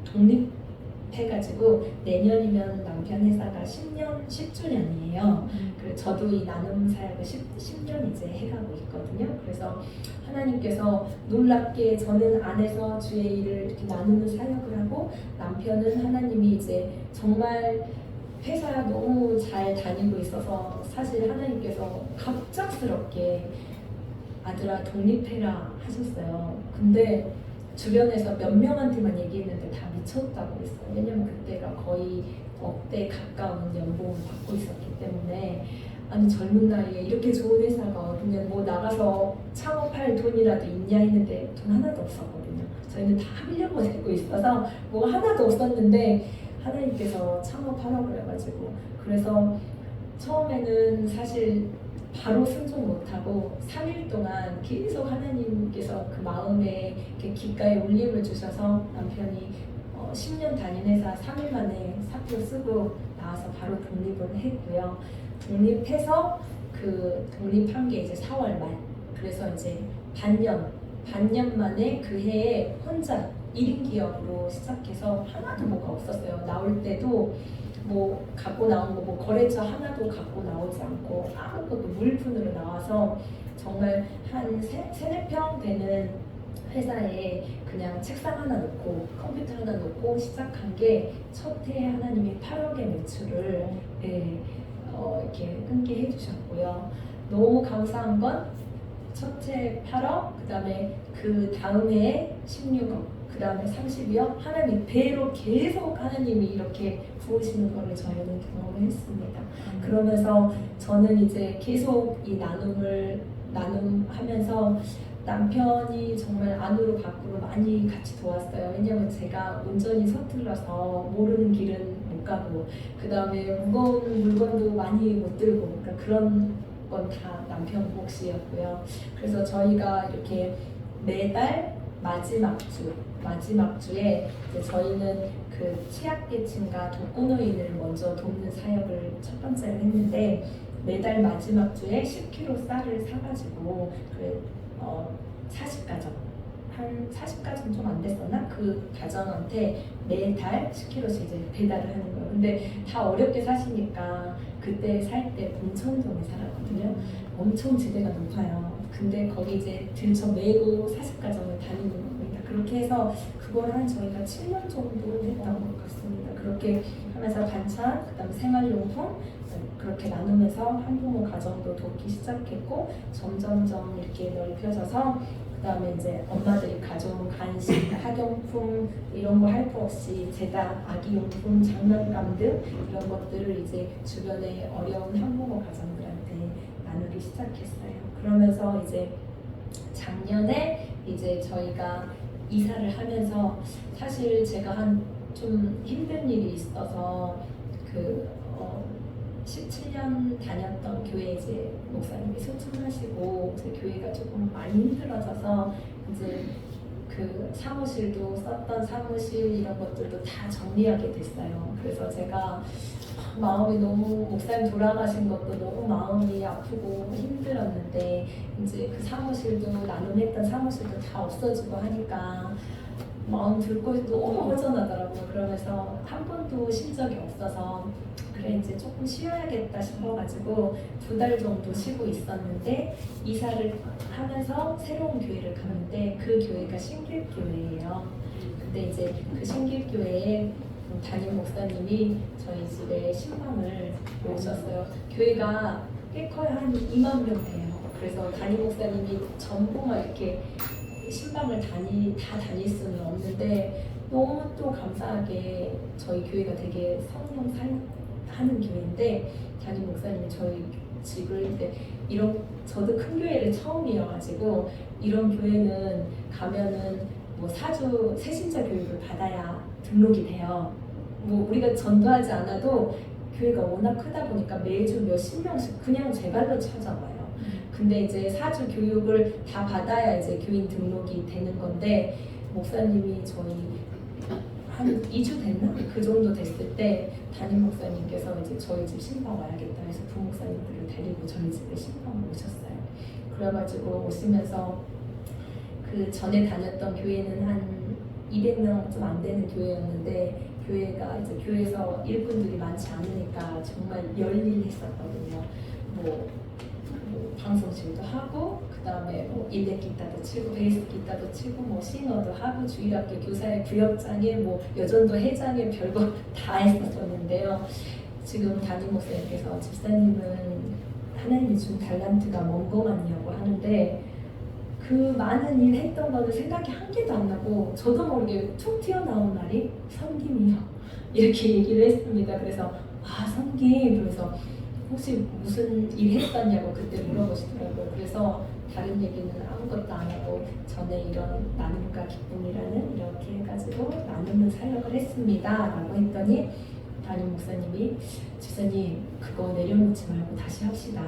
독립해가지고 내년이면 남편 회사가 10주년이에요. 그래서 저도 이 나눔 사역을 10년 이제 해가고 있거든요. 그래서 하나님께서 놀랍게 저는 안에서 주의 일을 이렇게 나누는 사역을 하고 남편은 하나님이 이제 정말 회사 너무 잘 다니고 있어서 사실 하나님께서 갑작스럽게 아들아 독립해라 하셨어요. 근데 주변에서 몇 명한테만 얘기했는데 다 미쳤다고 했어요. 왜냐면 그때가 거의 억대 가까운 연봉을 받고 있었기 때문에 아니 젊은 나이에 이렇게 좋은 회사가 그냥 뭐 나가서 창업할 돈이라도 있냐 했는데 돈 하나도 없었거든요. 저희는 다 하려고 했고 있어서 뭐가 하나도 없었는데 하나님께서 창업하라고 그래가지고 그래서 처음에는 사실 바로 순종 못하고 3일 동안 계속 하나님께서 그 마음에 이렇게 귓가에 울림을 주셔서 남편이 10년 다닌 회사 3일 만에 사표 쓰고 나와서 바로 독립을 했고요. 독립해서 그 독립한 게 이제 4월 말. 그래서 이제 반년 만에 그 해에 혼자 1인 기업으로 시작해서 하나도 뭐가 없었어요. 나올 때도 뭐 갖고 나온 거 뭐 거래처 하나도 갖고 나오지 않고 아무것도 무일푼으로 나와서 정말 한 3-4평 되는 회사에 그냥 책상 하나 놓고 컴퓨터 하나 놓고 시작한 게 첫 해에 하나님이 8억의 매출을 이렇게 끊게 해주셨고요. 너무 감사한 건 첫째 8억, 그 다음에 그 다음 해에 16억, 그 다음에 30억, 하나님 배로 계속 하나님이 이렇게 부으시는 거를 저희는 경험을 했습니다. 그러면서 저는 이제 계속 이 나눔하면서 남편이 정말 안으로 밖으로 많이 같이 도왔어요. 왜냐면 제가 운전이 서툴러서 모르는 길은 못 가고 그 다음에 무거운 물건도 많이 못 들고 그러니까 그런 건 다 남편 몫이었고요. 그래서 저희가 이렇게 매달 마지막 주에 이제 저희는 그 취약계층과 독거노인을 먼저 돕는 사역을 첫 번째로 했는데 매달 마지막 주에 10kg 쌀을 사가지고 40가정 한 40가정 좀 안 됐었나? 그 가정한테 매달 10kg씩 이제 배달을 하는 거예요. 근데 다 어렵게 사시니까 그때 살 때 봉천동에 살았거든요. 엄청 지대가 높아요. 근데 거기 이제 들쳐 메고 40가정을 다니는 겁니다. 그렇게 해서 그걸 한 저희가 7년 정도 했던 것 같습니다. 그렇게 하면서 반찬, 그다음 생활용품 그렇게 나누면서 한부모 가정도 돕기 시작했고 점점점 이렇게 넓혀져서 그다음에 이제 엄마들이 가져온 간식, 학용품 이런 거 할 거 없이 제다 아기용품, 장난감 등 이런 것들을 이제 주변에 어려운 한부모 가정들한테 나누기 시작했어요. 그러면서 이제 작년에 이제 저희가 이사를 하면서 사실 제가 한 좀 힘든 일이 있어서 17년 다녔던 교회 이제 목사님이 소천하시고 이제 교회가 조금 많이 힘들어져서 이제 그 사무실도 썼던 사무실 이런 것들도 다 정리하게 됐어요. 그래서 제가 마음이 너무 목사님 돌아가신 것도 너무 마음이 아프고 힘들었는데 이제 그 사무실도 나눔했던 사무실도 다 없어지고 하니까 마음 들고 너무 허전하더라고요. 그러면서 한 번도 쉰 적이 없어서 그래 이제 조금 쉬어야겠다 싶어가지고 2달 정도 쉬고 있었는데 이사를 하면서 새로운 교회를 갔는데 그 교회가 신길교회예요. 근데 이제 그 신길교회에 담임 목사님이 저희 집에 신방을 오셨어요. 교회가 꽤 커요. 한 2만 명 돼요. 그래서 담임 목사님이 전부만 이렇게 신방을 다 다닐 수는 없는데 너무 또 감사하게 저희 교회가 되게 성령 사역하는 교회인데 담임 목사님이 저희 집을 저도 큰 교회를 처음이어가지고 이런 교회는 가면은 뭐 사주 새신자 교육을 받아야 등록이 돼요. 뭐 우리가 전도하지 않아도 교회가 워낙 크다 보니까 매주 몇십 명씩 그냥 제 발로 찾아와요. 근데 이제 사주 교육을 다 받아야 이제 교인 등록이 되는 건데 목사님이 저희 한 2주 됐나? 그 정도 됐을 때 담임 목사님께서 이제 저희 집 신방 와야겠다 해서 부목사님들을 데리고 저희 집에 신방을 오셨어요. 그래가지고 오시면서 그 전에 다녔던 교회는 한 200명 좀 안 되는 교회였는데 교회가 이제 교회에서 일꾼들이 많지 않으니까 정말 열일했었거든요. 뭐 방송실도 하고 그 다음에 뭐 일렉 기타도 치고 베이스 기타도 치고 뭐 싱어도 하고 주일학교 교사의 구역장에 뭐 여전도 회장에 별거 다 했었었는데요. 지금 담임 목사님께서 집사님은 하나님이 준 달란트가 뭔 거 같냐고 하는데 그 많은 일 했던 거는 생각이 한 개도 안 나고 저도 모르게 툭 튀어나온 말이 섬김이요 이렇게 얘기를 했습니다. 그래서 섬김 그래서 혹시 무슨 일 했었냐고 그때 물어보시더라고요. 그래서 다른 얘기는 아무것도 안 하고 전에 이런 나눔과 기쁨이라는 이렇게 해가지고 나누는 사역을 했습니다 라고 했더니 담임 목사님이 집사님 그거 내려놓지 말고 다시 합시다.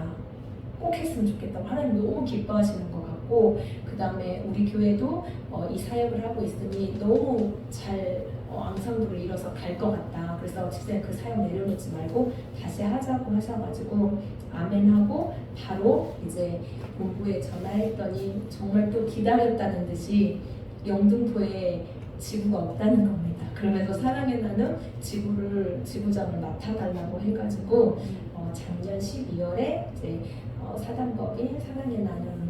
꼭 했으면 좋겠다고 하나님 너무 기뻐하시는 것 같고 그 다음에 우리 교회도 이 사역을 하고 있으니 너무 잘 앙상블을 이뤄서 갈 것 같다. 그래서 집사님 그 사역 내려놓지 말고 다시 하자고 하셔가지고 아멘하고 바로 이제 본부에 전화했더니 정말 또 기다렸다는 듯이 영등포에 지부가 없다는 겁니다. 그러면서 사랑의 나눔 지부장을 맡아달라고 해가지고 작년 12월에 이제 사단법인 사랑의 나눔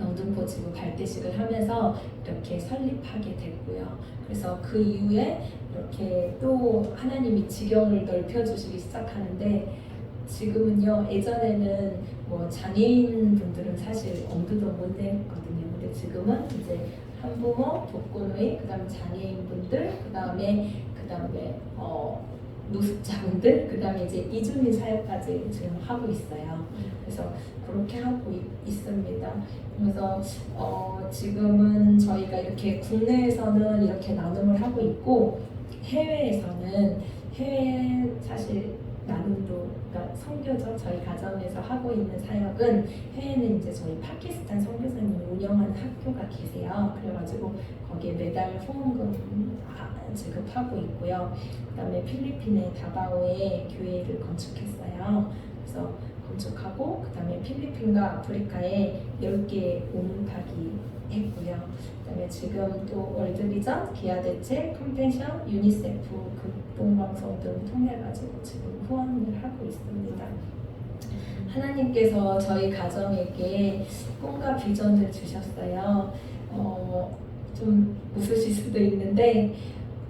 영등포 지부 발대식을 하면서 이렇게 설립하게 됐고요. 그래서 그 이후에 이렇게 또 하나님이 지경을 넓혀주시기 시작하는데 지금은요, 예전에는 뭐 장애인 분들은 사실 엄두도 못 냈거든요. 근데 지금은 이제 한부모, 독거노인, 그다음에 장애인 분들, 그다음에 노숙자분들, 그다음에 이제 이주민 사역까지 지금 하고 있어요. 그래서 그렇게 하고 있습니다. 그래서 지금은 저희가 이렇게 국내에서는 이렇게 나눔을 하고 있고 해외에서는 해외 사실 나눔도 그러니까 선교죠. 저희 가정에서 하고 있는 사역은 해외는 이제 저희 파키스탄 선교사님이 운영하는 학교가 계세요. 그래가지고 거기에 매달 후원금 지급하고 있고요. 그다음에 필리핀의 다바오에 교회를 건축했어요. 그래서 건축하고 그다음에 필리핀과 아프리카에 10개 우물파기 했고요. 그다음에 지금 또 월드비전, 기아대책, 컴패션, 유니세프, 극동방송 등 통해가지고 지금 후원을 하고 있습니다. 하나님께서 저희 가정에게 꿈과 비전을 주셨어요. 좀 웃으실 수도 있는데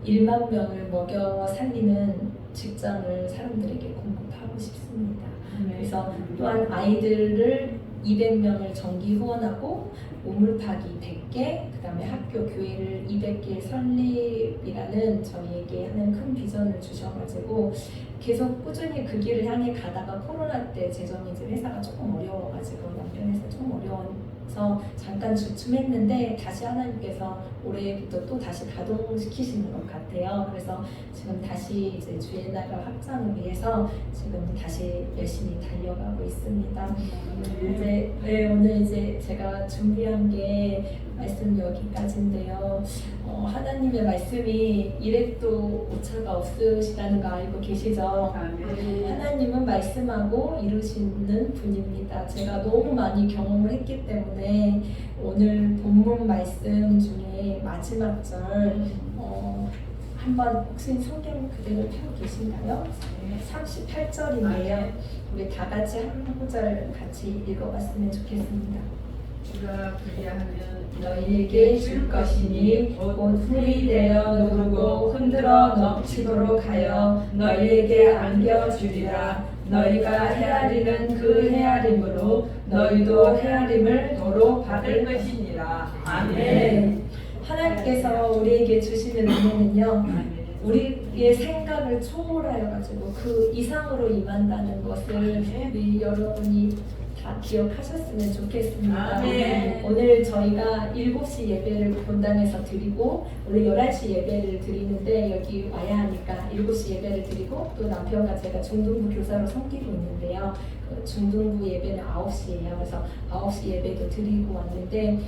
1만 명을 먹여 살리는 직장을 사람들에게 공급하고 싶습니다. 그래서 또한 아이들을 200명을 정기 후원하고 우물파기 100개, 그 다음에 학교 교회를 200개 설립이라는 저희에게 하는 큰 비전을 주셔가지고 계속 꾸준히 그 길을 향해 가다가 코로나 때 재정이 이제 회사가 조금 어려워가지고 남편 회사 조금 어려워서 잠깐 주춤했는데 다시 하나님께서 올해부터 또 다시 가동시키시는 것 같아요. 그래서 지금 다시 이제 주의 나라 확장을 위해서 지금 다시 열심히 달려가고 있습니다. 이제 오늘 이제 제가 준비한 게 말씀 여기까지인데요. 하나님의 말씀이 이래도 오차가 없으시다는 거 알고 계시죠? 하나님은 말씀하고 이루시는 분입니다. 제가 너무 많이 경험을 했기 때문에 오늘 본문 말씀 중에 마지막 절 한번 혹시 성경 그대로 펴고 계신가요? 38절인데요. 우리 다 같이 한 구절 같이 읽어봤으면 좋겠습니다. 주가 그리하면 너희에게 줄 것이니 곧 풀이 되어 누르고 흔들어 넘치도록 하여 너희에게 안겨주리라. 너희가 헤아리는 그 헤아림으로 너희도 헤아림을 도로 받을 것이니라. 아멘. 하나님께서 우리에게 주시는 은혜는요, 우리의 생각을 초월하여 가지고 그 이상으로 임한다는 것을 우리 여러분이 다 기억하셨으면 좋겠습니다. 아멘. 오늘 저희가 7시 예배를 본당에서 드리고 원래 11시 예배를 드리는데 여기 와야 하니까 7시 예배를 드리고 또 남편과 제가 중등부 교사로 섬기고 있는데요. 그 중등부 예배는 9시예요. 그래서 9시 예배도 드리고 왔는데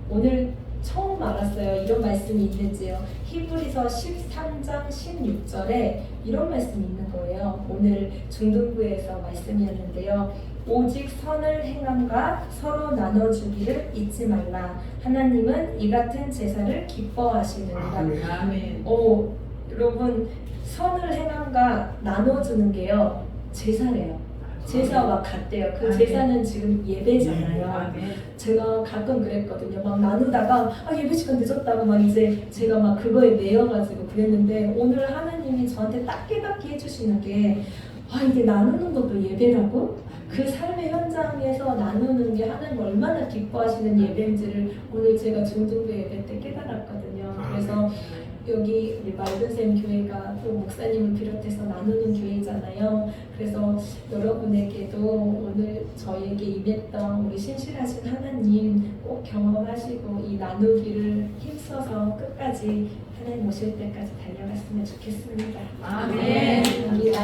오늘 처음 알았어요. 이런 말씀이 있는지요. 히브리서 13장 16절에 이런 말씀이 있는 거예요. 오늘 중등부에서 말씀이었는데요. 오직 선을 행함과 서로 나눠주기를 잊지 말라. 하나님은 이 같은 제사를 기뻐하시느니라. 아멘. 여러분, 선을 행함과 나눠주는 게요 제사래요. 제사와 같대요. 그 아멘. 제사는 지금 예배잖아요. 아멘. 제가 가끔 그랬거든요. 막 나누다가 예배 시간 늦었다고 막 이제 제가 막 그거에 매여가지고 그랬는데, 오늘 하나님이 저한테 딱 깨닫게 해주시는 게 이게 나누는 것도 예배라고? 그 삶의 현장에서 나누는 게 하나님 얼마나 기뻐하시는 예배인지를 오늘 제가 중등부 예배 때 깨달았거든요. 그래서 여기 우리 맑은샘 교회가 또 목사님을 비롯해서 나누는 교회잖아요. 그래서 여러분에게도 오늘 저에게 임했던 우리 신실하신 하나님 꼭 경험하시고 이 나누기를 힘써서 끝까지 하나님 오실 때까지 달려갔으면 좋겠습니다. 아멘. 감사합니다.